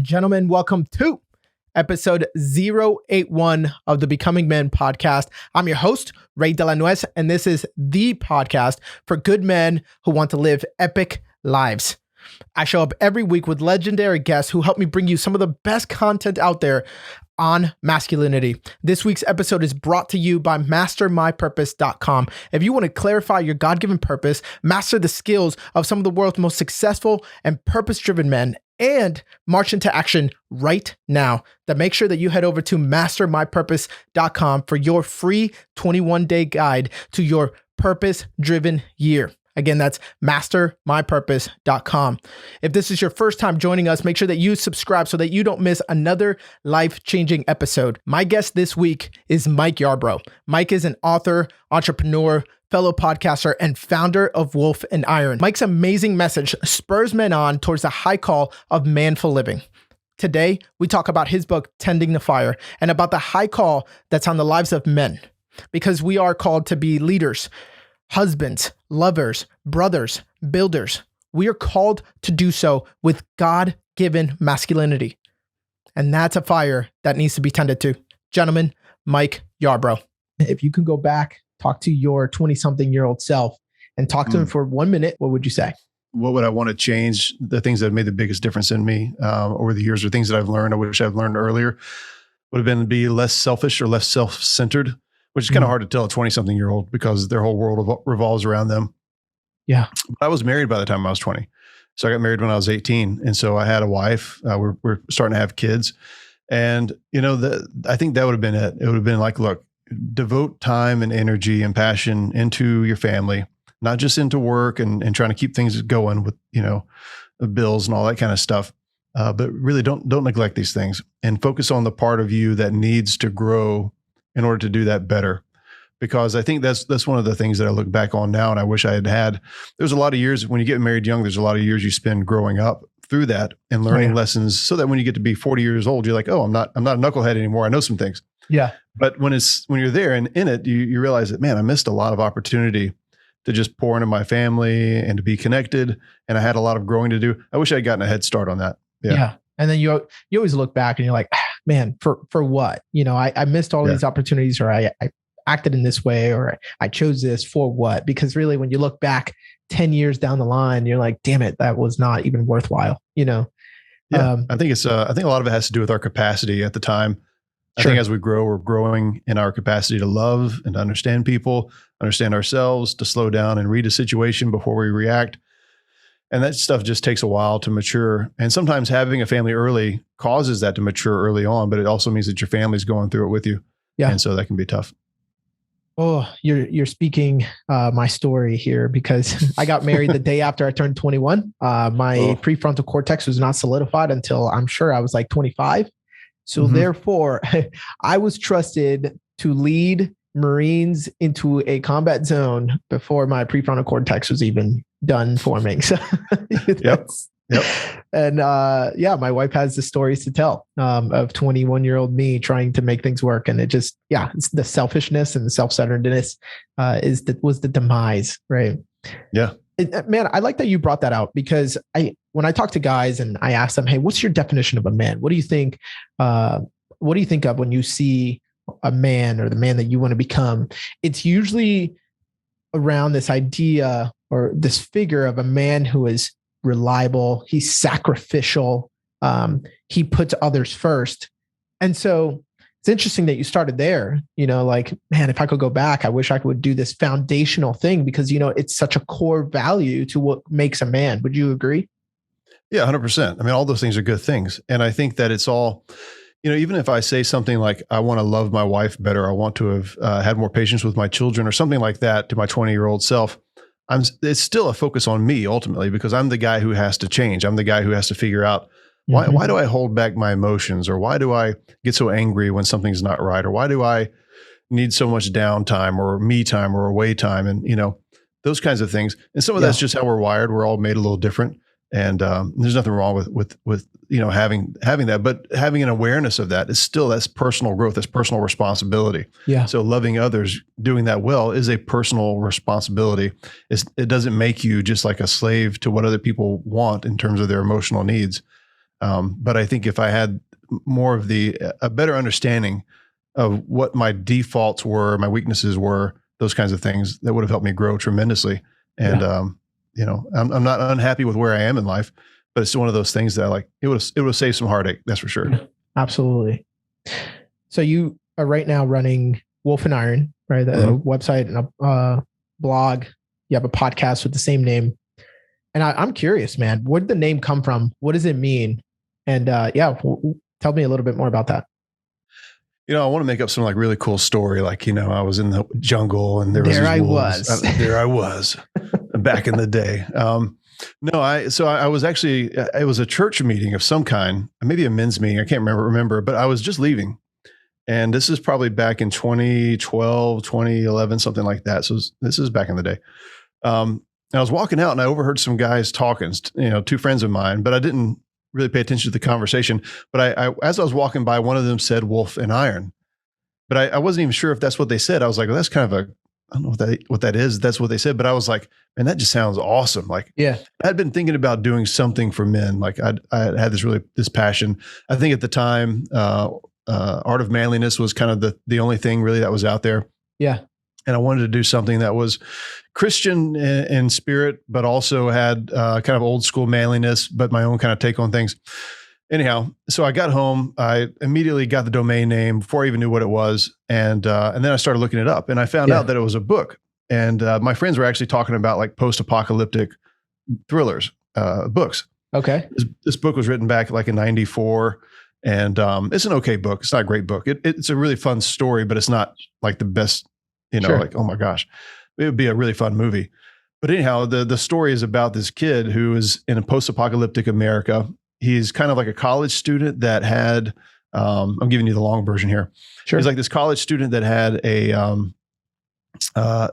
Gentlemen, welcome to episode 081 of the Becoming Men podcast. I'm your host, Ray de la Nuez, and this is the podcast for good men who want to live epic lives. I show up every week with legendary guests who help me bring you some of the best content out there on masculinity. This week's episode is brought to you by mastermypurpose.com. If you want to clarify your God-given purpose, master the skills of some of the world's most successful and purpose-driven men, and march into action right now, then make sure that you head over to mastermypurpose.com for your free 21-day guide to your purpose-driven year. Again, that's mastermypurpose.com. If this is your first time joining us, make sure that you subscribe so that you don't miss another life-changing episode. My guest this week is Mike Yarbrough. Mike is an author, entrepreneur, fellow podcaster, and founder of Wolf and Iron. Mike's amazing message spurs men on towards the high call of manful living. Today, we talk about his book, Tending the Fire, and about the high call that's on the lives of men, because we are called to be leaders, husbands, lovers, brothers, builders. We are called to do so with God-given masculinity. And that's a fire that needs to be tended to. Gentlemen, Mike Yarbrough. If you can go back, talk to your 20-something-year-old self and talk to him for 1 minute, what would you say? What would I want to change? The things that have made the biggest difference in me over the years, or things that I've learned, I wish I've learned earlier, would have been to be less selfish or less self-centered, which is kind of hard to tell a 20-something-year-old because their whole world revolves around them. Yeah. I was married by the time I was 20. So I got married when I was 18. And so I had a wife. We're starting to have kids. And, I think that would have been it. It would have been like, look, devote time and energy and passion into your family, not just into work and trying to keep things going with, the bills and all that kind of stuff. But really don't neglect these things and focus on the part of you that needs to grow in order to do that better. Because I think that's one of the things that I look back on now and I wish I had. There's a lot of years when you get married young, there's a lot of years you spend growing up through that and learning lessons so that when you get to be 40 years old, you're like, oh, I'm not a knucklehead anymore. I know some things. Yeah. But when you're there and in it, you realize that, man, I missed a lot of opportunity to just pour into my family and to be connected. And I had a lot of growing to do. I wish I'd gotten a head start on that. Yeah. And then you always look back and you're like, man, for what? I missed all these opportunities, or I acted in this way, or I chose this for what? Because really, when you look back 10 years down the line, you're like, damn it, that was not even worthwhile, Yeah. I think I think a lot of it has to do with our capacity at the time. I think as we grow, we're growing in our capacity to love and to understand people, understand ourselves, to slow down and read a situation before we react. And that stuff just takes a while to mature. And sometimes having a family early causes that to mature early on, but it also means that your family's going through it with you. Yeah. And so that can be tough. Oh, you're speaking my story here, because I got married the day after I turned 21. My prefrontal cortex was not solidified until I'm sure I was like 25. So therefore, I was trusted to lead Marines into a combat zone before my prefrontal cortex was even done forming. So, Yep. And my wife has the stories to tell of 21-year-old me trying to make things work, and it's the selfishness and the self-centeredness was the demise, right? Yeah. Man, I like that you brought that out, because when I talk to guys and I ask them, hey, what's your definition of a man? What do you think? What do you think of when you see a man, or the man that you want to become? It's usually around this idea or this figure of a man who is reliable. He's sacrificial. He puts others first. And so it's interesting that you started there, like, man, if I could go back, I wish I would do this foundational thing, because, it's such a core value to what makes a man. Would you agree? Yeah, 100%. I mean, all those things are good things. And I think that it's all, even if I say something like, I want to love my wife better, I want to have had more patience with my children, or something like that to my 20-year-old self, it's still a focus on me ultimately, because I'm the guy who has to change. I'm the guy who has to figure out, why do I hold back my emotions? Or why do I get so angry when something's not right? Or why do I need so much downtime or me time or away time? And, those kinds of things. And some of that's just how we're wired. We're all made a little different. And there's nothing wrong with having that, but having an awareness of that is still, that's personal growth, that's personal responsibility. Yeah. So loving others, doing that well, is a personal responsibility. It doesn't make you just like a slave to what other people want in terms of their emotional needs. But I think if I had more of a better understanding of what my defaults were, my weaknesses were, those kinds of things, that would have helped me grow tremendously. And, I'm not unhappy with where I am in life, but it's one of those things that it would have saved some heartache. That's for sure. Absolutely. So you are right now running Wolf and Iron, right? The website and a blog. You have a podcast with the same name. And I'm curious, man, where did the name come from? What does it mean? And tell me a little bit more about that. I want to make up some really cool story. I was in the jungle and there was there I was back in the day. I was actually, it was a church meeting of some kind, maybe a men's meeting. I can't remember, but I was just leaving. And this is probably back in 2012, 2011, something like that. So this is back in the day. I was walking out and I overheard some guys talking, two friends of mine, but I didn't really pay attention to the conversation. But as I was walking by, one of them said Wolf and Iron, but I wasn't even sure if that's what they said. I was like, well, that's kind of I don't know what that is. That's what they said. But I was like, man, that just sounds awesome. I'd been thinking about doing something for men. I had this passion. I think at the time, Art of Manliness was kind of the only thing really that was out there. Yeah. And I wanted to do something that was Christian in spirit, but also had kind of old school manliness, but my own kind of take on things. Anyhow, so I got home. I immediately got the domain name before I even knew what it was. And then I started looking it up and I found out that it was a book. And my friends were actually talking about post-apocalyptic thrillers, books. Okay. This book was written back in 94. And it's an okay book. It's not a great book. It's a really fun story, but it's not the best, oh my gosh, it would be a really fun movie. But anyhow, the story is about this kid who is in a post-apocalyptic America. He's kind of like a college student that had, I'm giving you the long version here. Sure. He's like this college student that had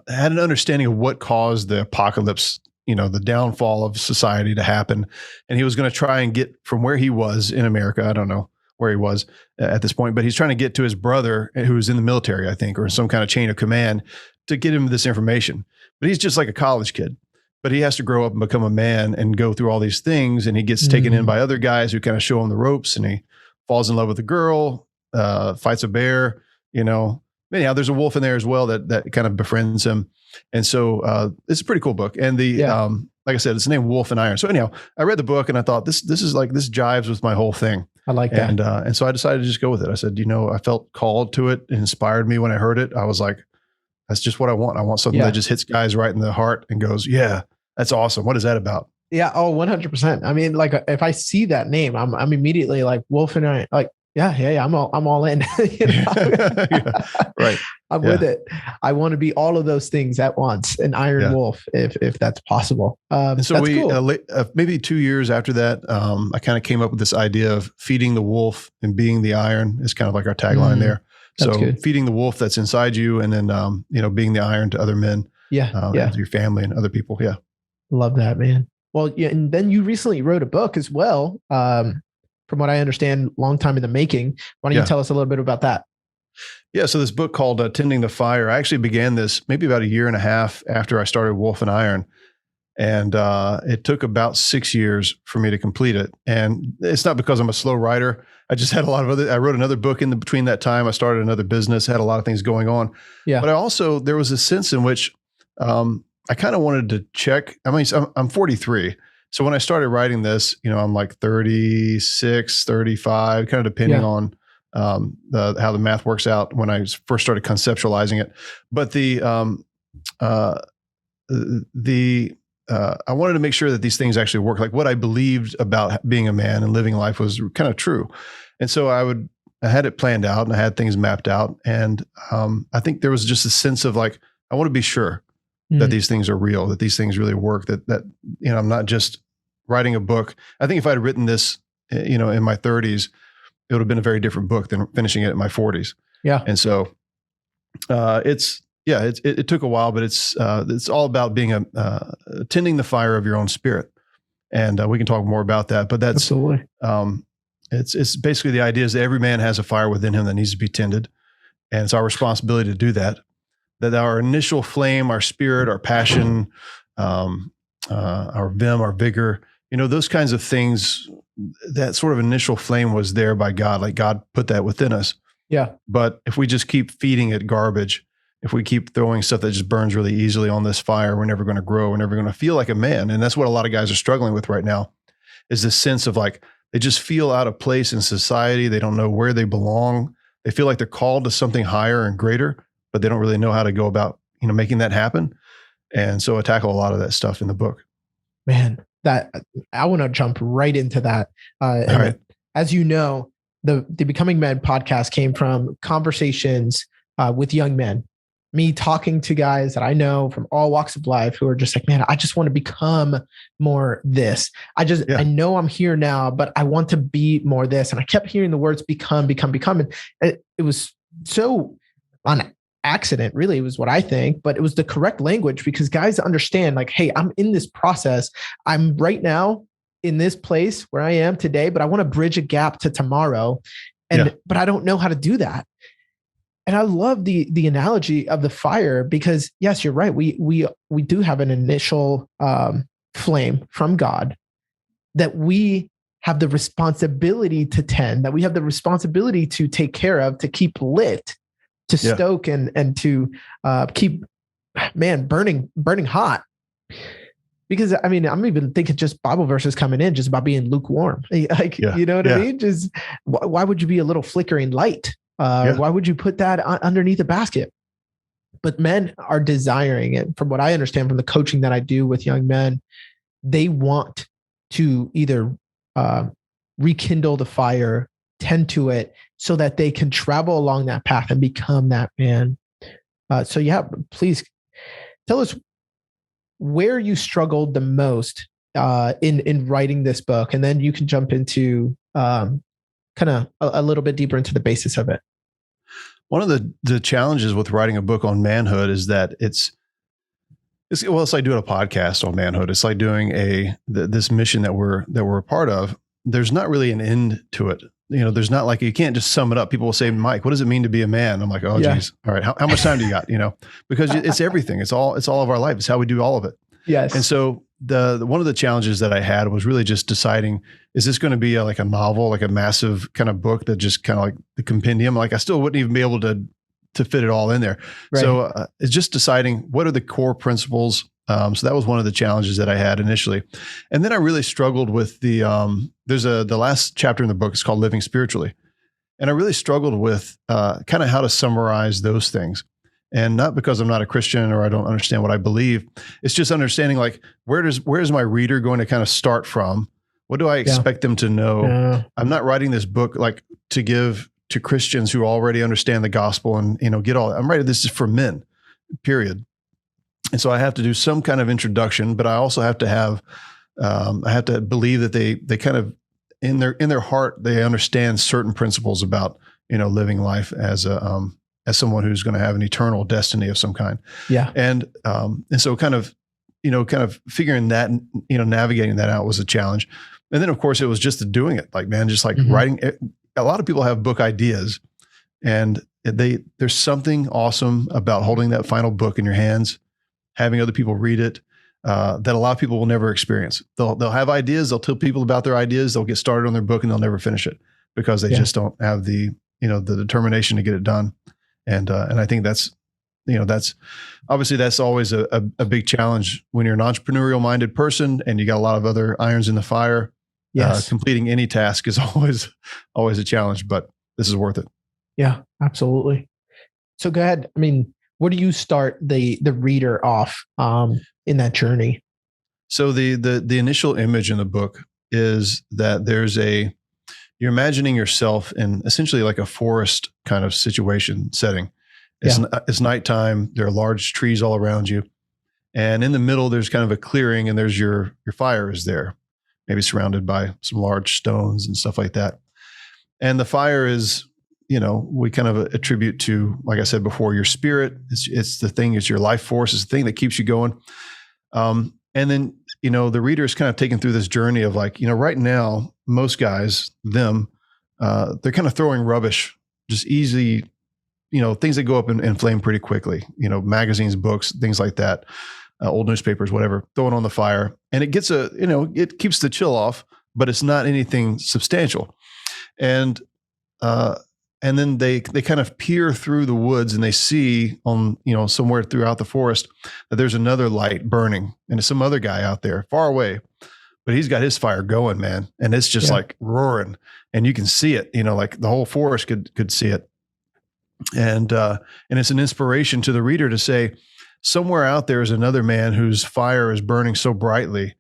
had an understanding of what caused the apocalypse, the downfall of society to happen. And he was going to try and get from where he was in America. I don't know where he was at this point, but he's trying to get to his brother who was in the military, I think, or some kind of chain of command to get him this information. But he's just like a college kid, but he has to grow up and become a man and go through all these things. And he gets taken in by other guys who kind of show him the ropes, and he falls in love with a girl, fights a bear, Anyhow, there's a wolf in there as well that kind of befriends him. And so it's a pretty cool book. And like I said, it's named Wolf and Iron. So anyhow, I read the book and I thought this jives with my whole thing. I like that. And so I decided to just go with it. I said, I felt called to it. It inspired me when I heard it. I was like, that's just what I want. I want something that just hits guys right in the heart and goes, yeah, that's awesome. What is that about? Yeah. Oh, 100%. I mean, if I see that name, I'm immediately like Wolf and Iron, I'm all in. Right. I'm with it. I want to be all of those things at once, an Iron Wolf, if that's possible. And so cool. Maybe 2 years after that, I kind of came up with this idea of feeding the wolf and being the iron is kind of like our tagline there. So good. Feeding the wolf that's inside you, and then being the iron to other men, to your family and other people. Yeah, love that, man. Well, yeah, and then you recently wrote a book as well. From what I understand, long time in the making. Why don't you tell us a little bit about that? Yeah. So this book called Tending the Fire, I actually began this maybe about a year and a half after I started Wolf and Iron. And it took about 6 years for me to complete it. And it's not because I'm a slow writer. I just had I wrote another book in between that time. I started another business, had a lot of things going on. Yeah. But there was a sense in which I kind of wanted to check. I mean, I'm 43. So when I started writing this, I'm like 36, 35, kind of depending on how the math works out when I first started conceptualizing it. But I wanted to make sure that these things actually work. Like what I believed about being a man and living life was kind of true. And so I had it planned out and I had things mapped out. And I think there was just a sense of I want to be sure that these things are real, that these things really work, that I'm not just writing a book. I think if I had written this, in my 30s, it would have been a very different book than finishing it in my 40s. Yeah. And so it took a while, but it's all about being tending the fire of your own spirit. And we can talk more about that, but that's absolutely. It's basically the idea is that every man has a fire within him that needs to be tended. And it's our responsibility to do that. That our initial flame, our spirit, our passion, our vim, our vigor those kinds of things, that sort of initial flame was there by God. Like God put that within us. Yeah. But if we just keep feeding it garbage, if we keep throwing stuff that just burns really easily on this fire, we're never going to grow. We're never going to feel like a man. And that's what a lot of guys are struggling with right now, is this sense of like, they just feel out of place in society. They don't know where they belong. They feel like they're called to something higher and greater, but they don't really know how to go about, making that happen. And so I tackle a lot of that stuff in the book. Man, that I want to jump right into that. Right. As you know, the Becoming Men podcast came from conversations with young men, me talking to guys that I know from all walks of life who are just like, man, I just want to become more this. I know I'm here now, but I want to be more this. And I kept hearing the words become. And it was so on accident, really. It was what I think, but it was the correct language, because guys understand like, hey, I'm in this process. I'm right now in this place where I am today, but I want to bridge a gap to tomorrow. But I don't know how to do that. And I love the analogy of the fire, because yes, you're right. We do have an initial flame from God that we have the responsibility to tend, that we have the responsibility to take care of, to keep lit, to stoke and to keep, burning hot. Because I'm even thinking just Bible verses coming in just about being lukewarm. Like, you know what I mean? Just why would you be a little flickering light? Why would you put that underneath a basket? But men are desiring it. From what I understand from the coaching that I do with young men, they want to either rekindle the fire, tend to it, so that they can travel along that path and become that man. Please tell us where you struggled the most in writing this book, and then you can jump into kind of a little bit deeper into the basis of it. One of the challenges with writing a book on manhood is that it's like doing a podcast on manhood. It's like doing this mission that we're a part of. There's not really an end to it. There's not like, you can't just sum it up. People will say, Mike, what does it mean to be a man? I'm like, oh geez. All right. How much time do you got? Because it's everything. It's all of our life. It's how we do all of it. Yes. And so the one of the challenges that I had was really just deciding, is this going to be like a novel, like a massive kind of book that just kind of like the compendium? Like I still wouldn't even be able to fit it all in there. Right. So it's just deciding what are the core principles. So that was one of the challenges that I had initially. And then I really struggled with the last chapter in the book is called Living Spiritually. And I really struggled with kind of how to summarize those things. And not because I'm not a Christian or I don't understand what I believe. It's just understanding like, where's my reader going to kind of start from? What do I expect them to know? Yeah. I'm not writing this book like to give to Christians who already understand the gospel and, get all that. I'm writing this is for men, period. And so I have to do some kind of introduction, but I also have to have, I have to believe that they kind of in their heart, they understand certain principles about, living life as someone who's going to have an eternal destiny of some kind. Yeah. And so kind of figuring that, navigating that out was a challenge. And then of course it was just doing it, like, man, just like writing it. A lot of people have book ideas, and there's something awesome about holding that final book in your hands, having other people read it, that a lot of people will never experience. They'll have ideas. They'll tell people about their ideas. They'll get started on their book and they'll never finish it because they just don't have the determination to get it done. And I think that's obviously that's always a big challenge when you're an entrepreneurial minded person and you got a lot of other irons in the fire. Yes. Completing any task is always a challenge, but this is worth it. Yeah, absolutely. So go ahead. I mean, where do you start the reader off in that journey? So the initial image in the book is that you're imagining yourself in essentially like a forest kind of setting. It's nighttime. There are large trees all around you. And in the middle, there's kind of a clearing and there's your fire is there, maybe surrounded by some large stones and stuff like that. And the fire is, we kind of attribute to, like I said before, your spirit. It's the thing, it's your life force. It's the thing that keeps you going. And then, the reader is kind of taken through this journey of like, right now, most guys, they're kind of throwing rubbish, just easy, things that go up in flame pretty quickly, magazines, books, things like that. old newspapers, whatever, throw it on the fire, and it gets it keeps the chill off, but it's not anything substantial. And then they kind of peer through the woods and they see on, somewhere throughout the forest that there's another light burning and it's some other guy out there far away, but he's got his fire going, man. And it's just like roaring and you can see it, like the whole forest could see it. And it's an inspiration to the reader to say, somewhere out there is another man whose fire is burning so brightly.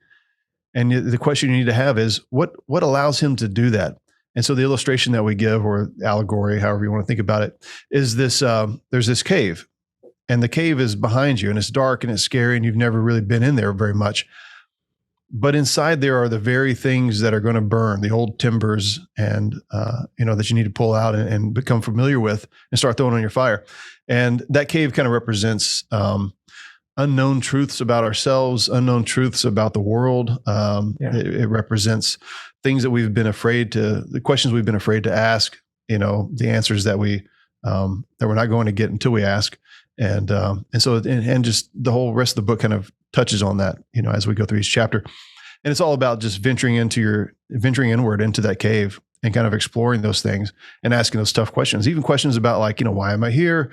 And the question you need to have is what allows him to do that? And so the illustration that we give, or allegory, however you want to think about it, is this, there's this cave and the cave is behind you and it's dark and it's scary and you've never really been in there very much. But inside there are the very things that are going to burn, the old timbers and, that you need to pull out and become familiar with and start throwing on your fire. And that cave kind of represents unknown truths about ourselves, unknown truths about the world. It represents things that we've been afraid the questions we've been afraid to ask, the answers that we're not going to get until we ask. And so just the whole rest of the book kind of touches on that, as we go through each chapter. And it's all about just venturing inward into that cave and kind of exploring those things and asking those tough questions, even questions about like, why am I here?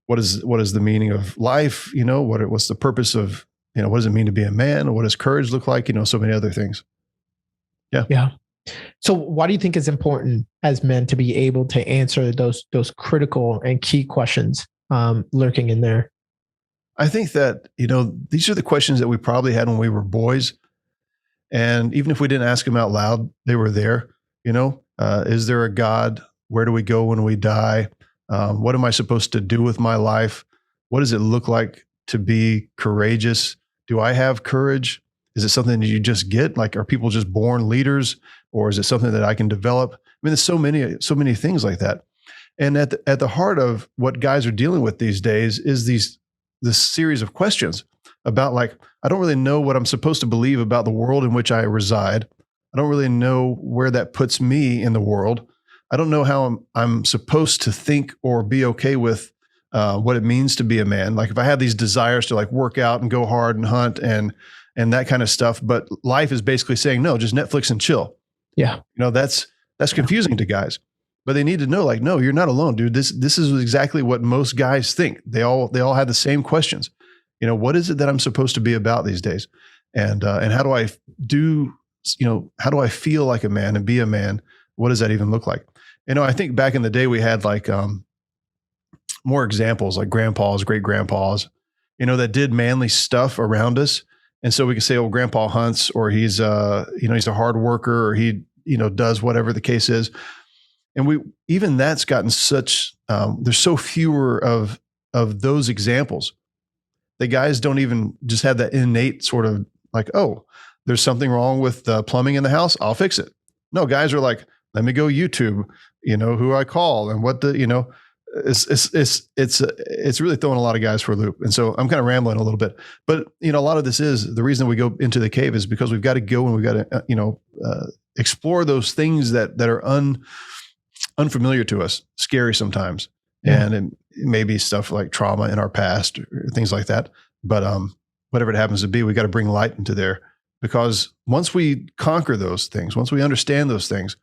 What is the meaning of life? What's the purpose of, what does it mean to be a man? What does courage look like? So many other things. Yeah. Yeah. So why do you think it's important as men to be able to answer those critical and key questions lurking in there? I think that, these are the questions that we probably had when we were boys. And even if we didn't ask them out loud, they were there. Is there a God? Where do we go when we die? What am I supposed to do with my life? What does it look like to be courageous? Do I have courage? Is it something that you just get? Like, are people just born leaders, or is it something that I can develop? I mean, there's so many things like that. And at the heart of what guys are dealing with these days is this series of questions about, like, I don't really know what I'm supposed to believe about the world in which I reside. I don't really know where that puts me in the world. I don't know how I'm supposed to think or be okay with what it means to be a man. Like, if I have these desires to like work out and go hard and hunt and that kind of stuff, but life is basically saying, no, just Netflix and chill. Yeah. That's confusing to guys, but they need to know, like, no, you're not alone, dude. This is exactly what most guys think. They all have the same questions. What is it that I'm supposed to be about these days? And how do I how do I feel like a man and be a man? What does that even look like? I think back in the day we had like more examples, like grandpas, great grandpas, that did manly stuff around us. And so we could say, oh, grandpa hunts, or he's he's a hard worker, or he, does whatever the case is. And even that's gotten such, there's so fewer of those examples. The guys don't even just have that innate sort of like, oh, there's something wrong with the plumbing in the house, I'll fix it. No, guys are like, let me go YouTube, who I call and what it's really throwing a lot of guys for a loop. And so I'm kind of rambling a little bit, but a lot of this is the reason we go into the cave is because we've got to go and we've got to, explore those things that are unfamiliar to us, scary sometimes. Yeah. And it may be stuff like trauma in our past or things like that. But whatever it happens to be, we got to bring light into there, because once we conquer those things, once we understand those things,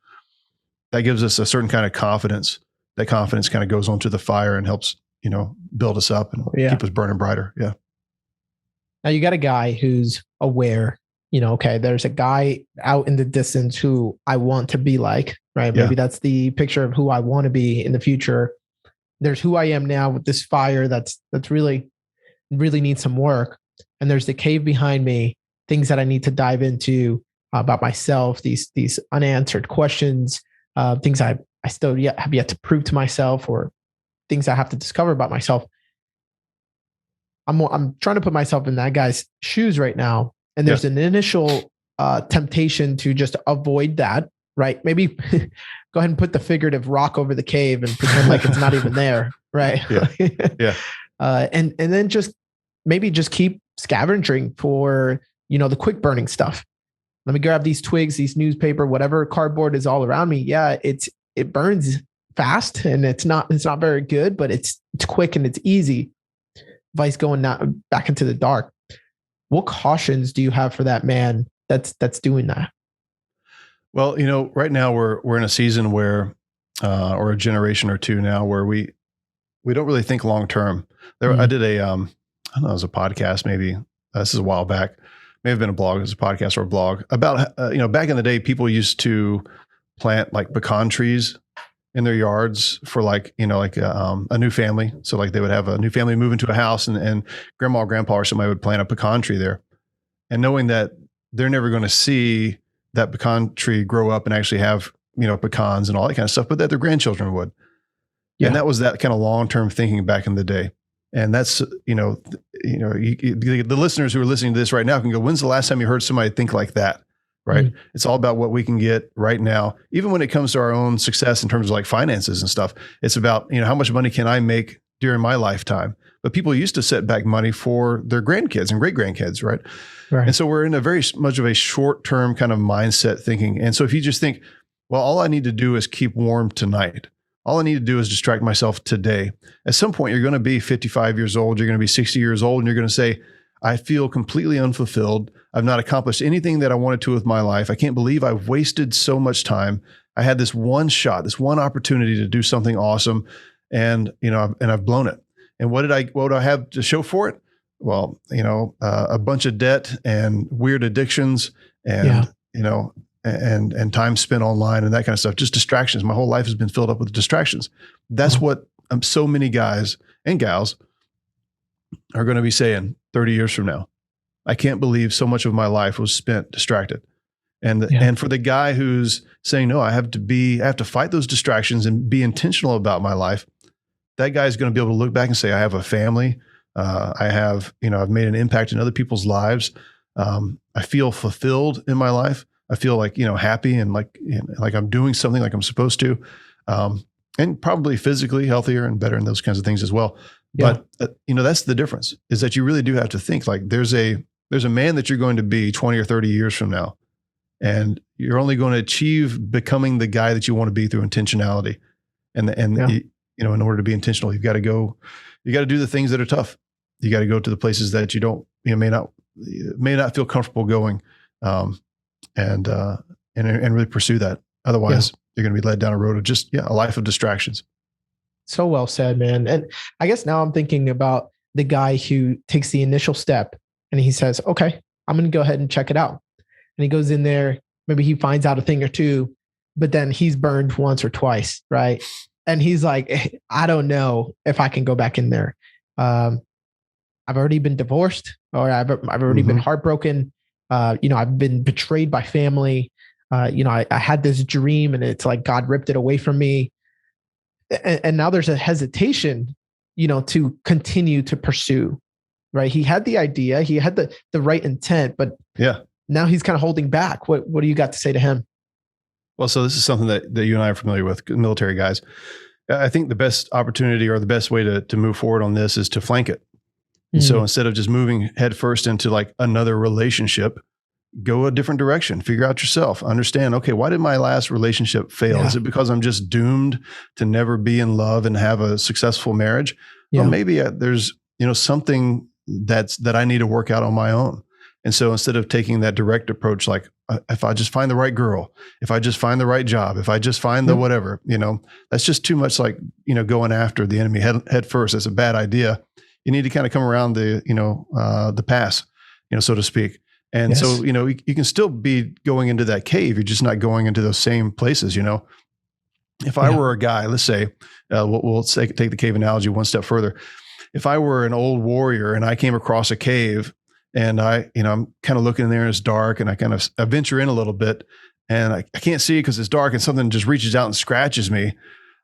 that gives us a certain kind of confidence. That confidence kind of goes onto the fire and helps, build us up and keep us burning brighter. Yeah. Now you got a guy who's aware, okay, there's a guy out in the distance who I want to be like, right? Maybe that's the picture of who I want to be in the future. There's who I am now with this fire that's really needs some work. And there's the cave behind me, things that I need to dive into about myself, these unanswered questions, things I still have yet to prove to myself, or things I have to discover about myself. I'm trying to put myself in that guy's shoes right now. And there's an initial temptation to just avoid that, right? Maybe go ahead and put the figurative rock over the cave and pretend like it's not even there, right? Yeah. And then just keep scavenging for, the quick burning stuff. Let me grab these twigs, these newspaper, whatever cardboard is all around me. Yeah, it burns fast and it's not very good, but it's quick and it's easy. Vice going back into the dark. What cautions do you have for that man that's doing that? Well, right now we're in a season where, or a generation or two now, where we don't really think long term. I did I don't know, it was a podcast, maybe this is a while back, may have been a blog, it was a podcast or a blog about, back in the day, people used to plant like pecan trees in their yards for a new family. So like they would have a new family move into a house and grandma or grandpa or somebody would plant a pecan tree there. And knowing that they're never going to see that pecan tree grow up and actually have, pecans and all that kind of stuff, but that their grandchildren would. Yeah. And that was that kind of long-term thinking back in the day. And that's, the listeners who are listening to this right now can go, when's the last time you heard somebody think like that? Right. Mm-hmm. It's all about what we can get right now. Even when it comes to our own success in terms of like finances and stuff, it's about, how much money can I make during my lifetime? But people used to set back money for their grandkids and great grandkids. Right. And so we're in a very much of a short-term kind of mindset thinking. And so if you just think, well, all I need to do is keep warm tonight. All I need to do is distract myself today. At some point, you're going to be 55 years old. You're going to be 60 years old. And you're going to say, I feel completely unfulfilled. I've not accomplished anything that I wanted to with my life. I can't believe I've wasted so much time. I had this one shot, this one opportunity to do something awesome. And, I've blown it. And what do I have to show for it? Well, a bunch of debt and weird addictions and, and time spent online and that kind of stuff, just distractions. My whole life has been filled up with distractions. That's what so many guys and gals are going to be saying 30 years from now. I can't believe so much of my life was spent distracted. And for the guy who's saying, no, I have to fight those distractions and be intentional about my life. That guy's going to be able to look back and say, I have a family. I've made an impact in other people's lives. I feel fulfilled in my life. I feel like, happy and like I'm doing something like I'm supposed to. And probably physically healthier and better and those kinds of things as well. Yeah. But, that's the difference, is that you really do have to think like there's a man that you're going to be 20 or 30 years from now. And you're only going to achieve becoming the guy that you want to be through intentionality. In order to be intentional, you got to do the things that are tough. You got to go to the places that you don't, may not feel comfortable going, and really pursue that. Otherwise, you're going to be led down a road of just a life of distractions. So well said, man. And I guess now I'm thinking about the guy who takes the initial step and he says, okay, I'm going to go ahead and check it out. And he goes in there, maybe he finds out a thing or two, but then he's burned once or twice, right? And he's like, I don't know if I can go back in there. I've already been divorced, or I've already been heartbroken. I've been betrayed by family. I had this dream and it's like God ripped it away from me. And now there's a hesitation, to continue to pursue, right? He had the idea, he had the right intent, but now he's kind of holding back. What do you got to say to him? Well, so this is something that you and I are familiar with, military guys. I think the best opportunity or the best way to move forward on this is to flank it. And so instead of just moving headfirst into like another relationship, go a different direction, figure out yourself, understand, okay, why did my last relationship fail? Yeah. Is it because I'm just doomed to never be in love and have a successful marriage? Yeah. Well, maybe there's, something that I need to work out on my own. And so instead of taking that direct approach, like if I just find the right girl, if I just find the right job, if I just find the whatever, that's just too much like, going after the enemy head first. That's a bad idea. You need to kind of come around the pass, so to speak. And so, you can still be going into that cave. You're just not going into those same places, If I were a guy, let's say, we'll take the cave analogy one step further. If I were an old warrior and I came across a cave and I'm kind of looking in there and it's dark and I venture in a little bit and I can't see because it's dark and something just reaches out and scratches me.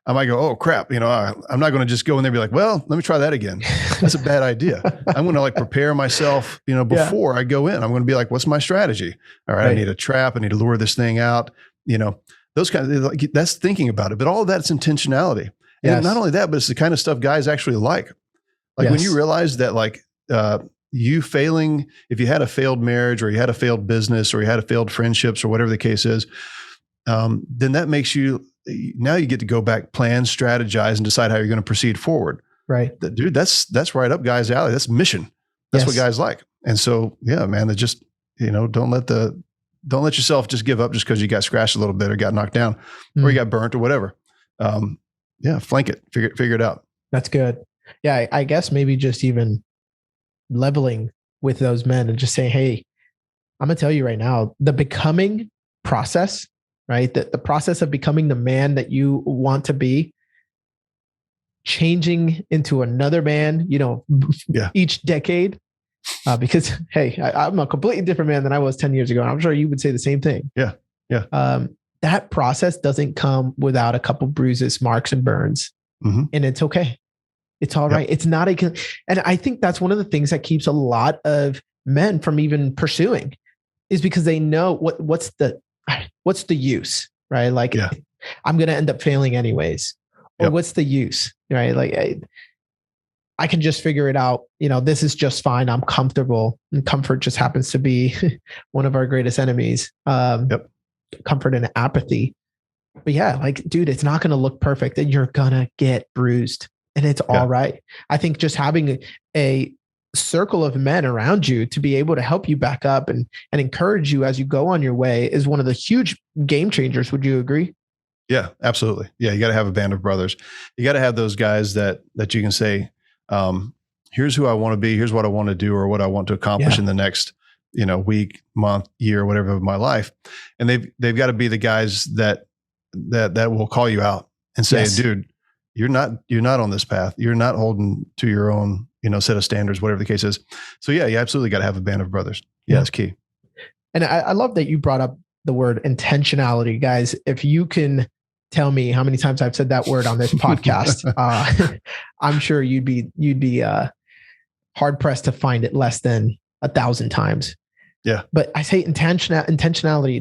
I might go, oh crap. I'm not going to just go in there and be like, well, let me try that again. That's a bad idea. I'm going to prepare myself, before I go in. I'm going to be like, what's my strategy? All right. I need a trap. I need to lure this thing out. Those kinds of, that's thinking about it, but all of that's intentionality. And not only that, but it's the kind of stuff guys actually like. When you realize that you failing, if you had a failed marriage or you had a failed business or you had a failed friendships or whatever the case is, then that makes you, now you get to go back, plan, strategize, and decide how you're going to proceed forward. Right. Dude, that's right up guys' alley. That's mission. That's what guys like. And so, yeah, man, don't let yourself just give up just because you got scratched a little bit or got knocked down or you got burnt or whatever. Flank it, figure it out. That's good. Yeah. I guess maybe just even leveling with those men and just saying, hey, I'm going to tell you right now, the becoming process, right? The process of becoming the man that you want to be, changing into another man, each decade. Because, hey, I'm a completely different man than I was 10 years ago. And I'm sure you would say the same thing. Yeah. Yeah. That process doesn't come without a couple bruises, marks, and burns. Mm-hmm. And it's okay. It's all right. It's not and I think that's one of the things that keeps a lot of men from even pursuing, is because they know what's the use, right? Like, I'm going to end up failing anyways. Or what's the use, right? Like, I can just figure it out. This is just fine. I'm comfortable. And comfort just happens to be one of our greatest enemies. Comfort and apathy. But yeah, like, dude, it's not going to look perfect and you're going to get bruised and it's all right. I think just having a circle of men around you to be able to help you back up and encourage you as you go on your way is one of the huge game changers. Would you agree? Yeah, absolutely. Yeah. You got to have a band of brothers. You got to have those guys that you can say, here's who I want to be. Here's what I want to do or what I want to accomplish in the next, week, month, year, whatever of my life. And they've got to be the guys that will call you out and say, dude, you're not on this path. You're not holding to your own, set of standards, whatever the case is. So yeah, you absolutely got to have a band of brothers. Yeah, it's key. And I love that you brought up the word intentionality, guys. If you can tell me how many times I've said that word on this podcast, I'm sure you'd be hard pressed to find it less than 1,000 times. Yeah. But I say intentionality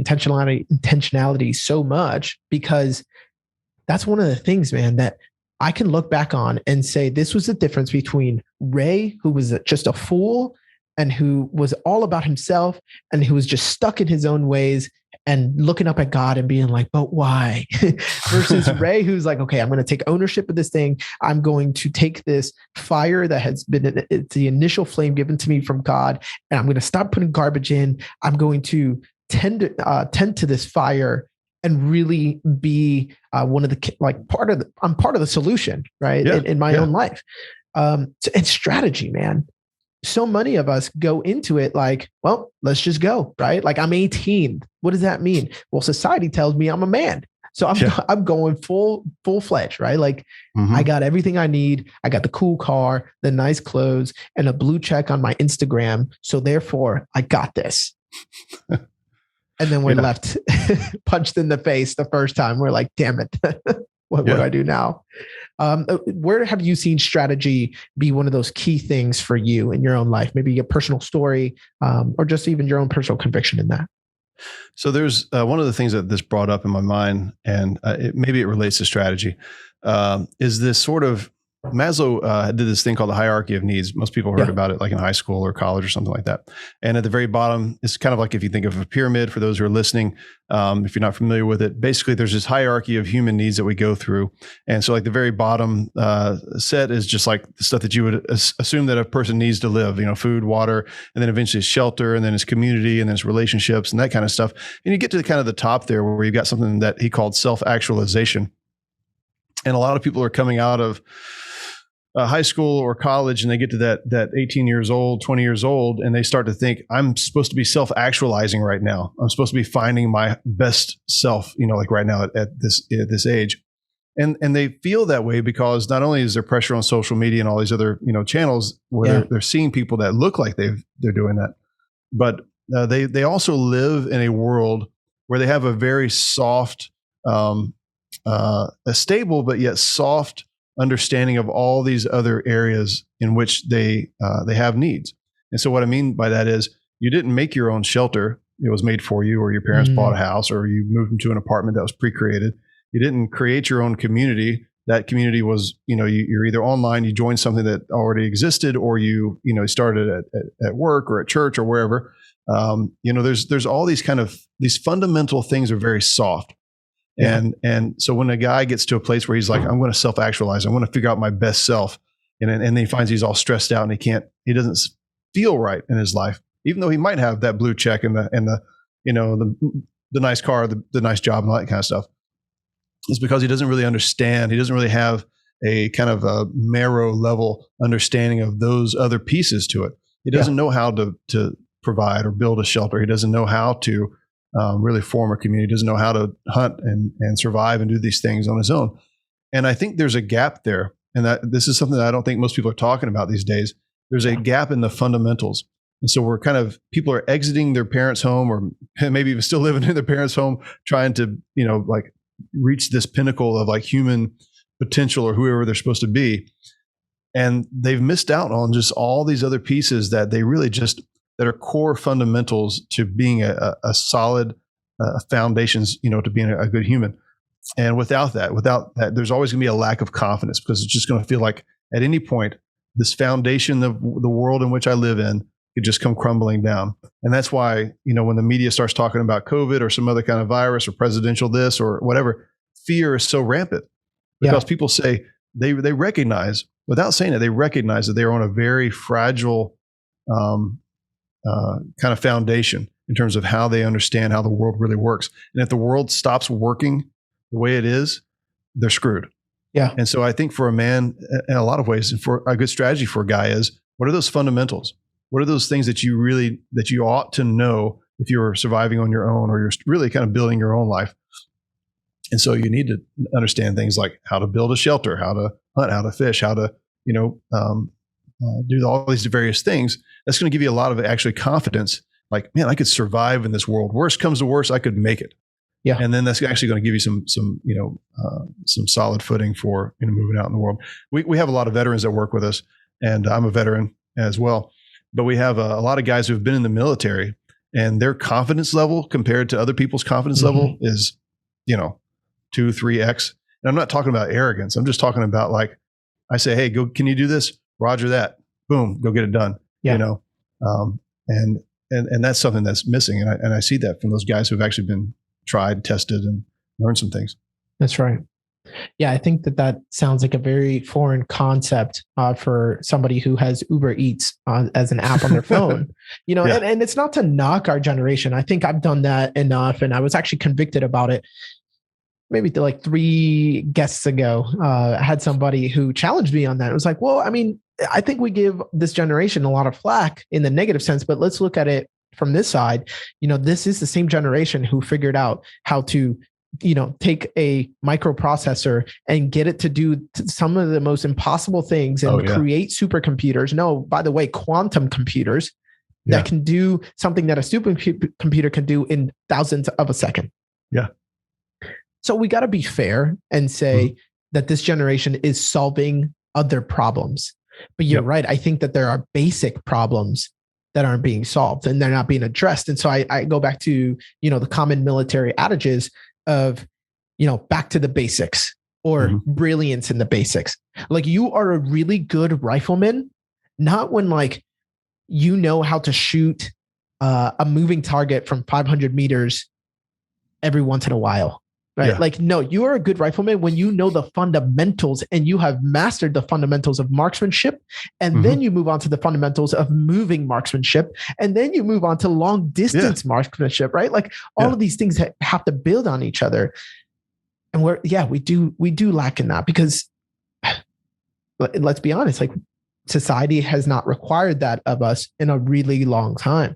so much because that's one of the things, man, that I can look back on and say, this was the difference between Ray, who was just a fool and who was all about himself and who was just stuck in his own ways and looking up at God and being like, but why? Versus Ray, who's like, okay, I'm going to take ownership of this thing. I'm going to take this fire that has been it's the initial flame given to me from God, and I'm going to stop putting garbage in. I'm going to tend to this fire and really be one of the I'm part of the solution, right? In my own life. And strategy, man. So many of us go into it like, well, let's just go, right? Like, I'm 18. What does that mean? Well, society tells me I'm a man. So I'm going full fledged, right? Like, I got everything I need. I got the cool car, the nice clothes, and a blue check on my Instagram. So therefore I got this. And then we're left punched in the face the first time. We're like, damn it. What do I do now? Where have you seen strategy be one of those key things for you in your own life? Maybe a personal story, or just even your own personal conviction in that. So there's one of the things that this brought up in my mind, and maybe it relates to strategy, is this sort of Maslow did this thing called the hierarchy of needs. Most people heard about it like in high school or college or something like that. And at the very bottom, it's kind of like if you think of a pyramid for those who are listening, if you're not familiar with it, basically there's this hierarchy of human needs that we go through. And so like the very bottom set is just like the stuff that you would assume that a person needs to live, food, water, and then eventually shelter, and then his community, and then his relationships and that kind of stuff. And you get to the kind of the top there where you've got something that he called self-actualization. And a lot of people are coming out of high school or college, and they get to that 18 years old, 20 years old, and they start to think, I'm supposed to be self-actualizing right now. I'm supposed to be finding my best self, like right now at this age. And they feel that way because not only is there pressure on social media and all these other, channels where they're seeing people that look like they're doing that, but they also live in a world where they have a very soft, a stable, but yet soft understanding of all these other areas in which they have needs. And so what I mean by that is you didn't make your own shelter. It was made for you, or your parents bought a house, or you moved into an apartment that was pre-created. You didn't create your own community. That community was, you're either online, you joined something that already existed, or you started at work or at church or wherever. There's all these these fundamental things are very soft. And so when a guy gets to a place where he's like, I'm going to self-actualize, I want to figure out my best self. And then he finds he's all stressed out and he doesn't feel right in his life, even though he might have that blue check and the nice car, the nice job, and all that kind of stuff. It's because he doesn't really understand. He doesn't really have a kind of a marrow level understanding of those other pieces to it. He doesn't know how to provide or build a shelter. He doesn't know how to really form a community. He doesn't know how to hunt and survive and do these things on his own. And I think there's a gap there. And that this is something that I don't think most people are talking about these days. There's a gap in the fundamentals. And so people are exiting their parents' home, or maybe even still living in their parents' home, trying to, like reach this pinnacle of like human potential or whoever they're supposed to be. And they've missed out on just all these other pieces that they really that are core fundamentals to being a solid foundations, to being a good human. And without that, there's always going to be a lack of confidence, because it's just going to feel like at any point, this foundation of the world in which I live in could just come crumbling down. And that's why, when the media starts talking about COVID or some other kind of virus or presidential this or whatever, fear is so rampant, because people say they recognize, without saying it, they recognize that they're on a very fragile kind of foundation in terms of how they understand how the world really works. And if the world stops working the way it is, they're screwed. Yeah. And so I think for a man, in a lot of ways, and for a good strategy for a guy is, what are those fundamentals? What are those things that you ought to know if you're surviving on your own, or you're really kind of building your own life? And so you need to understand things like how to build a shelter, how to hunt, how to fish, how to, do all these various things. That's going to give you a lot of actually confidence. Like, man, I could survive in this world. Worst comes to worst, I could make it. Yeah. And then that's actually going to give you some solid footing for moving out in the world. We have a lot of veterans that work with us, and I'm a veteran as well. But we have a lot of guys who've been in the military, and their confidence level compared to other people's confidence level is, 2, 3x. And I'm not talking about arrogance. I'm just talking about, like, I say, hey, go, can you do this? Roger that. Boom, go get it done. Yeah. And that's something that's missing. And I see that from those guys who've actually been tried, tested, and learned some things. That's right. Yeah, I think that sounds like a very foreign concept for somebody who has Uber Eats as an app on their phone. And it's not to knock our generation. I think I've done that enough, and I was actually convicted about it. Maybe like 3 guests ago, I had somebody who challenged me on that. It was like, well, I mean, I think we give this generation a lot of flack in the negative sense, but let's look at it from this side. This is the same generation who figured out how to take a microprocessor and get it to do some of the most impossible things and create supercomputers. No, by the way, quantum computers that can do something that a supercomputer can do in thousandths of a second. Yeah. So we got to be fair and say that this generation is solving other problems. But you're right. I think that there are basic problems that aren't being solved and they're not being addressed. And so I go back to, the common military adages of, back to the basics, or brilliance in the basics. Like, you are a really good rifleman, not when how to shoot a moving target from 500 meters every once in a while. Right. Yeah. Like, no, you are a good rifleman when you know the fundamentals and you have mastered the fundamentals of marksmanship. And then you move on to the fundamentals of moving marksmanship. And then you move on to long distance marksmanship, right? Like, all of these things have to build on each other. And we do lack in that, because let's be honest, like, society has not required that of us in a really long time.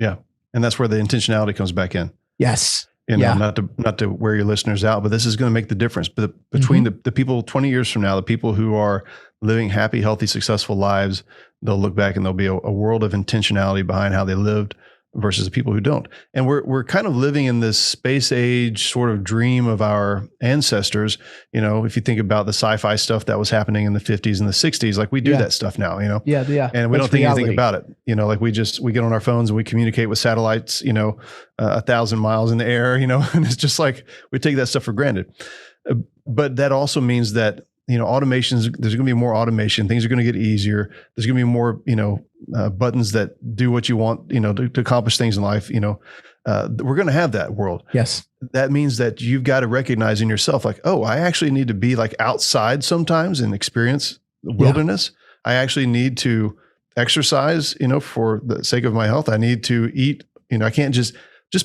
Yeah. And that's where the intentionality comes back in. Yes. Not to wear your listeners out, but this is going to make the difference. But between the people 20 years from now, the people who are living happy, healthy, successful lives, they'll look back and there'll be a world of intentionality behind how they lived versus the people who don't. And we're kind of living in this space age sort of dream of our ancestors. If you think about the sci-fi stuff that was happening in the 50s and the 60s, like, we do that stuff now, Yeah. And we don't think anything about it. Like, we get on our phones and we communicate with satellites, 1,000 miles in the air, and it's just like, we take that stuff for granted. But that also means that, automations, there's going to be more automation. Things are going to get easier. There's going to be more, buttons that do what you want, to accomplish things in life. We're going to have that world. Yes. That means that you've got to recognize in yourself, like, oh, I actually need to be like outside sometimes and experience the wilderness. I actually need to exercise, for the sake of my health. I need to eat, I can't just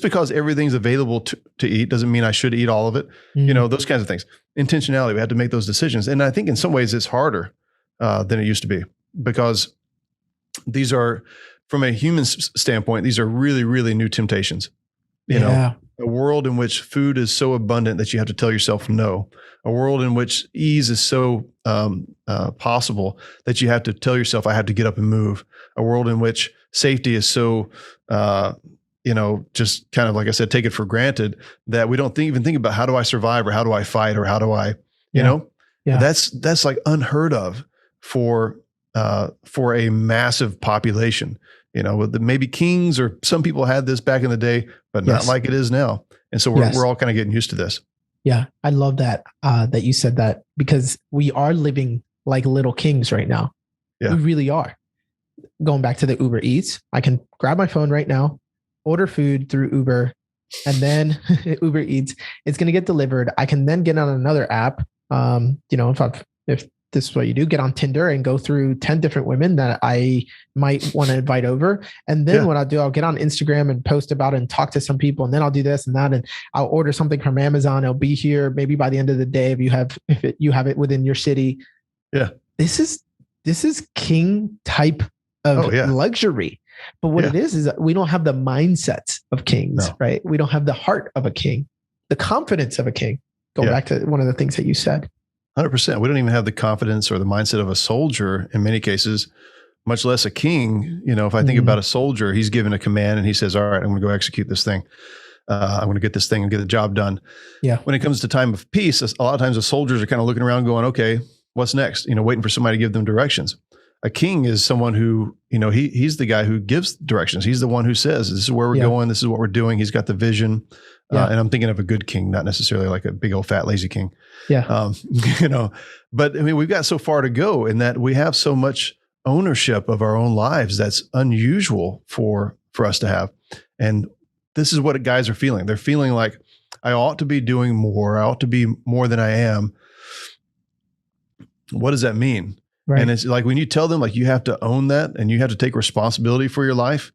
because everything's available to eat doesn't mean I should eat all of it. Those kinds of things. Intentionality, we had to make those decisions. And I think in some ways it's harder than it used to be, because these are, from a human standpoint, these are really, really new temptations. A world in which food is so abundant that you have to tell yourself no. A world in which ease is so possible that you have to tell yourself, I have to get up and move. A world in which safety is so, just kind of, like I said, take it for granted that we don't even think about, how do I survive, or how do I fight, or how do I, that's like unheard of for a massive population. Maybe kings or some people had this back in the day, but not like it is now. And so we're all kind of getting used to this. Yeah. I love that, that you said that, because we are living like little kings right now. Yeah. We really are. Going back to the Uber Eats, I can grab my phone right now, order food through Uber, and then Uber Eats, it's going to get delivered. I can then get on another app. If this is what you do, get on Tinder and go through 10 different women that I might want to invite over. And then what I'll do, I'll get on Instagram and post about it and talk to some people. And then I'll do this and that. And I'll order something from Amazon. It'll be here maybe by the end of the day, if you have it within your city. Yeah. This is king type of luxury. But what it is that we don't have the mindsets of kings, right? We don't have the heart of a king, the confidence of a king. Going back to one of the things that you said. 100%. We don't even have the confidence or the mindset of a soldier in many cases, much less a king. If I think about a soldier, he's given a command and he says, all right, I'm going to go execute this thing. I'm going to get this thing and get the job done. Yeah. When it comes to time of peace, a lot of times the soldiers are kind of looking around going, okay, what's next? Waiting for somebody to give them directions. A king is someone who, he's the guy who gives directions. He's the one who says, this is where we're going. This is what we're doing. He's got the vision. And I'm thinking of a good king, not necessarily like a big old fat lazy king. Yeah. But I mean, we've got so far to go in that we have so much ownership of our own lives. That's unusual for us to have. And this is what guys are feeling. They're feeling like, I ought to be doing more. I ought to be more than I am. What does that mean? Right. And it's like, when you tell them, like, you have to own that and you have to take responsibility for your life.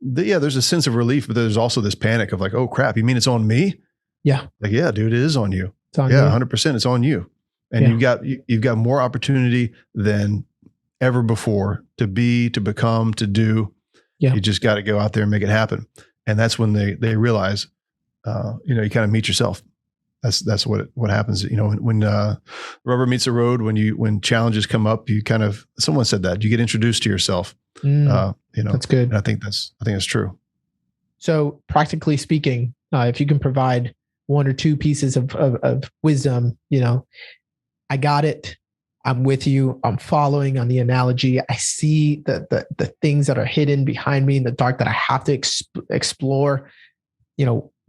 There's a sense of relief, but there's also this panic of like, oh crap, you mean it's on me? Yeah. Like, yeah, dude, it is on you. It's on you. 100%. It's on you. And you've got more opportunity than ever before to be, to become, to do. Yeah. You just got to go out there and make it happen. And that's when they realize, you kind of meet yourself. That's what happens. When rubber meets the road, when challenges come up, someone said that you get introduced to yourself. That's good. And I think that's true. So practically speaking, if you can provide one or two pieces of wisdom, I got it. I'm with you. I'm following on the analogy. I see the things that are hidden behind me in the dark that I have to explore.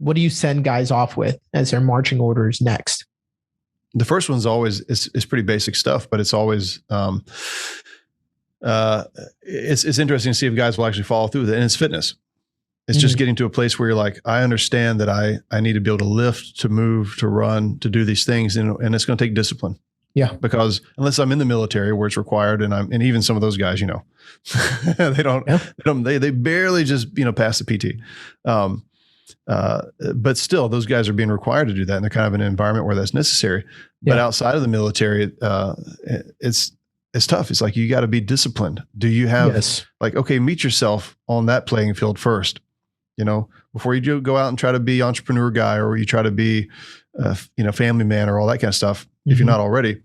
What do you send guys off with as their marching orders next? The first one's always, it's pretty basic stuff, but it's always, it's interesting to see if guys will actually follow through with it. And it's fitness. It's just getting to a place where you're like, I understand that I need to be able to lift, to move, to run, to do these things. And it's going to take discipline. Yeah. Because unless I'm in the military where it's required, and even some of those guys, they barely just, pass the PT. But still, those guys are being required to do that. And they're kind of in an environment where that's necessary. Yeah. But outside of the military, it's tough. It's like, you got to be disciplined. Do you have okay, meet yourself on that playing field first, before you go out and try to be entrepreneur guy, or you try to be, family man, or all that kind of stuff. If you're not already,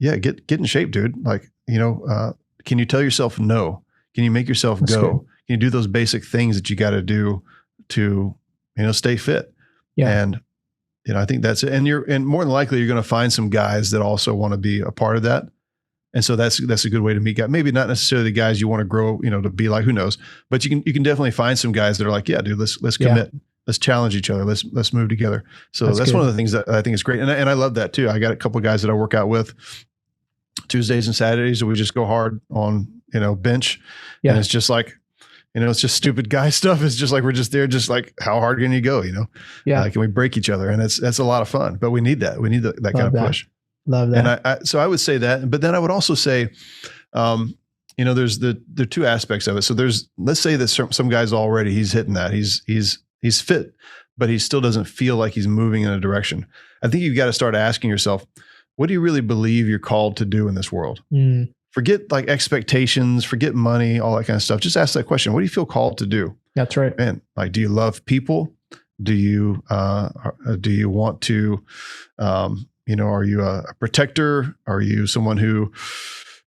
get in shape, dude. Like, can you tell yourself no? Can you make yourself go? Good. Can you do those basic things that you got to do to, stay fit? Yeah. And, I think that's it. And more than likely, you're going to find some guys that also want to be a part of that. And so that's a good way to meet guys. Maybe not necessarily the guys you want to grow, to be like, who knows, but you can definitely find some guys that are like, yeah, dude, let's commit. Let's challenge each other. Let's move together. So that's one of the things that I think is great. And I love that too. I got a couple of guys that I work out with Tuesdays and Saturdays, and we just go hard on, bench. Yeah. And it's just like, it's just stupid guy stuff. It's just like, we're just there, just like, how hard can you go? Yeah. Can we break each other? And that's a lot of fun, but we need that. We need that kind of push. Love that. And so I would say that, but then I would also say, there's there are two aspects of it. So let's say that some guys already, he's hitting that. He's fit, but he still doesn't feel like he's moving in a direction. I think you've got to start asking yourself, what do you really believe you're called to do in this world? Forget like expectations, forget money, all that kind of stuff. Just ask that question. What do you feel called to do? That's right. And like, do you love people? Do you want to, are you a protector? Are you someone who,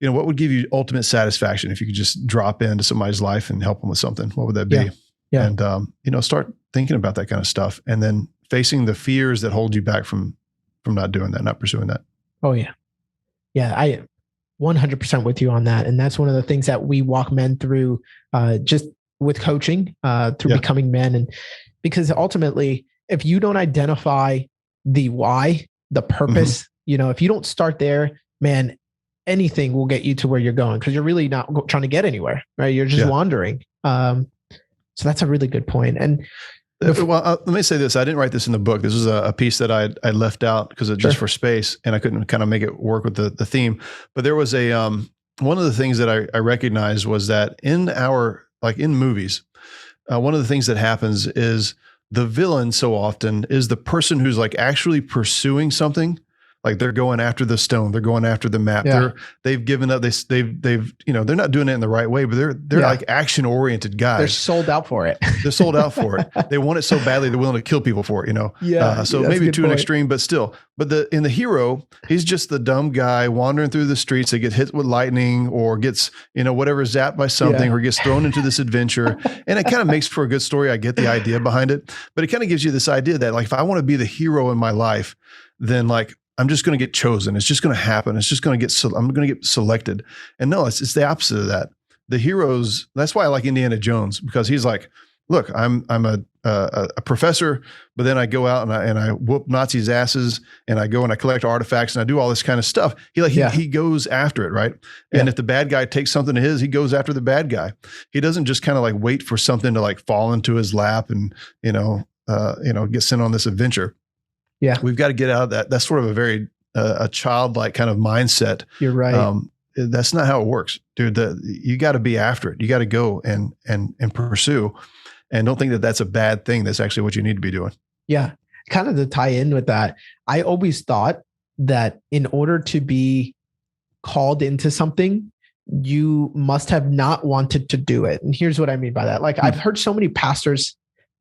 what would give you ultimate satisfaction if you could just drop into somebody's life and help them with something? What would that be? Yeah. And, start thinking about that kind of stuff, and then facing the fears that hold you back from not doing that, not pursuing that. Oh yeah. Yeah. I 100% with you on that. And that's one of the things that we walk men through, just with coaching, through becoming men. And because ultimately, if you don't identify the why, the purpose, if you don't start there, man, anything will get you to where you're going, because you're really not trying to get anywhere, right? You're just wandering. So that's a really good point. And let me say this. I didn't write this in the book. This was a piece that I left out because it's just for space, and I couldn't kind of make it work with the theme. But there was one of the things that I recognized was that in movies, one of the things that happens is the villain so often is the person who's like actually pursuing something. Like they're going after the stone, they're going after the map. They've given up. They've they're not doing it in the right way, but they're like action oriented guys. They're sold out for it. They're sold out for it. They want it so badly they're willing to kill people for it. So maybe to an extreme, but still. But in the hero, he's just the dumb guy wandering through the streets that get hit with lightning or gets whatever zapped by something or gets thrown into this adventure, and it kind of makes for a good story. I get the idea behind it, but it kind of gives you this idea that like if I want to be the hero in my life, then like I'm just going to get chosen. It's just going to happen. It's just going to I'm going to get selected. And no, it's the opposite of that. The heroes, that's why I like Indiana Jones, because he's like, look, I'm a professor, but then I go out and I whoop Nazis' asses, and I go and I collect artifacts and I do all this kind of stuff. He goes after it, right? And if the bad guy takes something of his, he goes after the bad guy. He doesn't just kind of like wait for something to like fall into his lap and get sent on this adventure. Yeah. We've got to get out of that. That's sort of a very a childlike kind of mindset. You're right. That's not how it works, dude. You got to be after it. You got to go and pursue, and don't think that that's a bad thing. That's actually what you need to be doing. Yeah. Kind of to tie in with that, I always thought that in order to be called into something, you must have not wanted to do it. And here's what I mean by that. Like I've heard so many pastors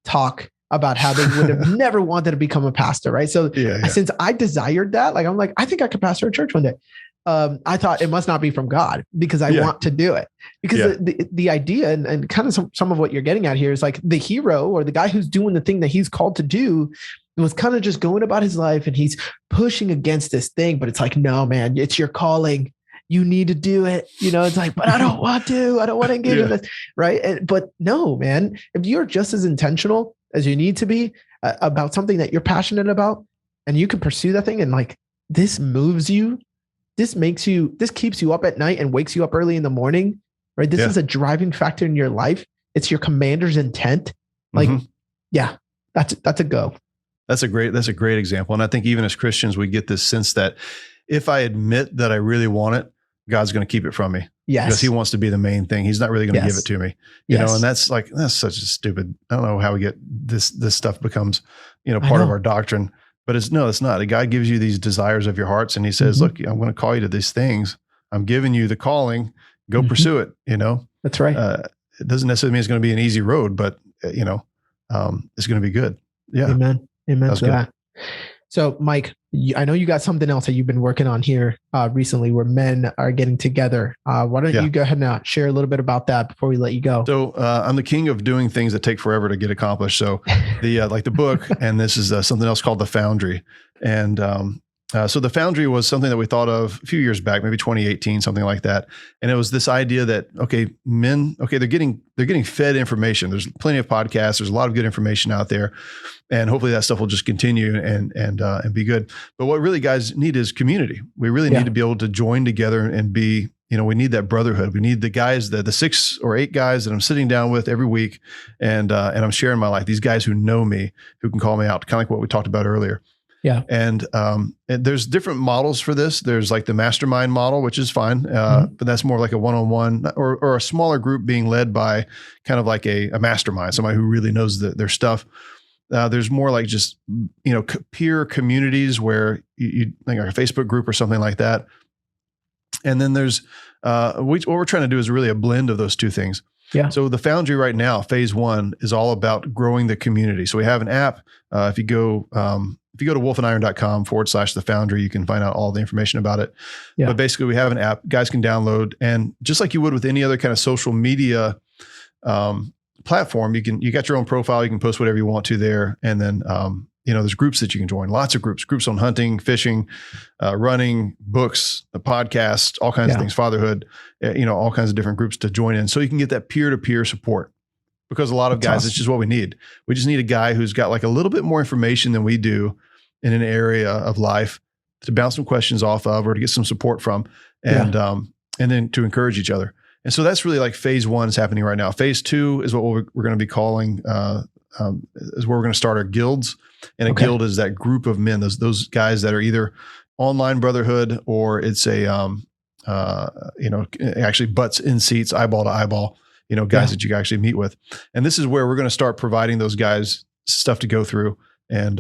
talk about how they would have never wanted to become a pastor, right? So since I desired that, like I'm like, I think I could pastor a church one day. I thought it must not be from God because I want to do it. Because the idea and kind of some of what you're getting at here is like the hero or the guy who's doing the thing that he's called to do was kind of just going about his life and he's pushing against this thing. But it's like, no, man, it's your calling. You need to do it. It's like, but I don't want to. I don't want to engage in this, right? But no, man, if you're just as intentional as you need to be about something that you're passionate about, and you can pursue that thing, and like this moves you, this keeps you up at night and wakes you up early in the morning, right? This is a driving factor in your life. It's your commander's intent. Like, that's a go. That's a great example. And I think even as Christians, we get this sense that if I admit that I really want it, God's going to keep it from me. Yes. Because he wants to be the main thing. He's not really going to give it to me. And that's such a stupid, I don't know how we get this stuff becomes, part of our doctrine, but it's not. God gives you these desires of your hearts and he says, look, I'm going to call you to these things. I'm giving you the calling, go pursue it. That's right. It doesn't necessarily mean it's going to be an easy road, but it's going to be good. Yeah. Amen to that. So Mike, I know you got something else that you've been working on here recently where men are getting together. Why don't you go ahead and share a little bit about that before we let you go? So I'm the king of doing things that take forever to get accomplished. So the book, and this is something else called The Foundry. And so The Foundry was something that we thought of a few years back, maybe 2018, something like that. And it was this idea that, men, they're getting fed information. There's plenty of podcasts. There's a lot of good information out there. And hopefully that stuff will just continue and be good. But what really guys need is community. We really need to be able to join together and be, we need that brotherhood. We need the guys, the 6 or 8 guys that I'm sitting down with every week and I'm sharing my life. These guys who know me, who can call me out, kind of like what we talked about earlier. Yeah. And there's different models for this. There's like the mastermind model, which is fine, but that's more like a one-on-one or a smaller group being led by kind of like a mastermind, somebody who really knows their stuff. There's more like just, peer communities where you like a Facebook group or something like that. And then there's, what we're trying to do is really a blend of those two things. Yeah. So the Foundry right now, phase 1 is all about growing the community. So we have an app. If you go to wolfandiron.com/the Foundry, you can find out all the information about it. Yeah. But basically we have an app guys can download, and just like you would with any other kind of social media, platform, you got your own profile. You can post whatever you want to there. And then, there's groups that you can join, lots of groups on hunting, fishing, running, books, a podcast, all kinds of things, fatherhood, all kinds of different groups to join in. So you can get that peer-to-peer support, because a lot of guys, it's just what we need. We just need a guy who's got like a little bit more information than we do in an area of life to bounce some questions off of, or to get some support from, and then to encourage each other. And so that's really like phase 1 is happening right now. Phase 2 is what we're going to be calling, is where we're going to start our guilds. And a guild is that group of men, those guys that are either online brotherhood, or it's actually butts in seats, eyeball to eyeball, guys that you actually meet with. And this is where we're going to start providing those guys stuff to go through, and,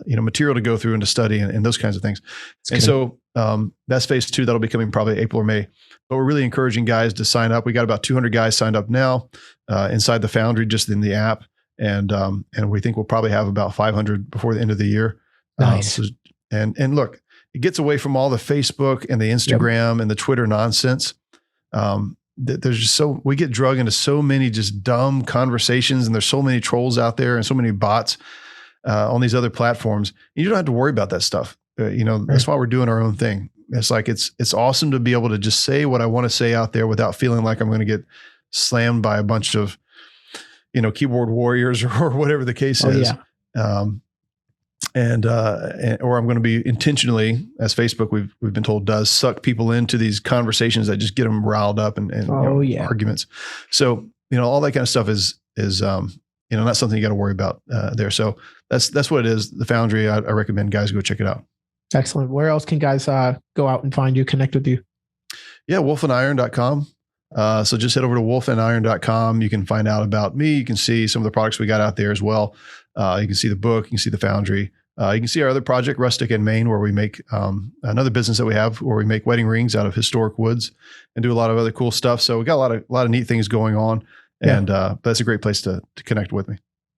material to go through and to study, and those kinds of things. So that's phase 2. That'll be coming probably April or May. But we're really encouraging guys to sign up. We got about 200 guys signed up now inside the Foundry, just in the app. And we think we'll probably have about 500 before the end of the year. Nice. And look, it gets away from all the Facebook and the Instagram and the Twitter nonsense. There's just we get drug into so many just dumb conversations, and there's so many trolls out there and so many bots on these other platforms. You don't have to worry about that stuff. That's why we're doing our own thing. It's like, it's awesome to be able to just say what I want to say out there without feeling like I'm going to get slammed by a bunch of, keyboard warriors or whatever the case is. Yeah. Or I'm going to be intentionally, as Facebook we've been told does, suck people into these conversations that just get them riled up and arguments. So, all that kind of stuff is not something you got to worry about there. So that's what it is. The Foundry, I recommend guys go check it out. Excellent. Where else can guys go out and find you, connect with you? Yeah, wolfandiron.com. So just head over to wolfandiron.com. You can find out about me. You can see some of the products we got out there as well. You can see the book. You can see the Foundry. You can see our other project, Rustic in Maine, where we make another business that we have, where we make wedding rings out of historic woods and do a lot of other cool stuff. So we got a lot of neat things going on, and that's a great place to connect with me.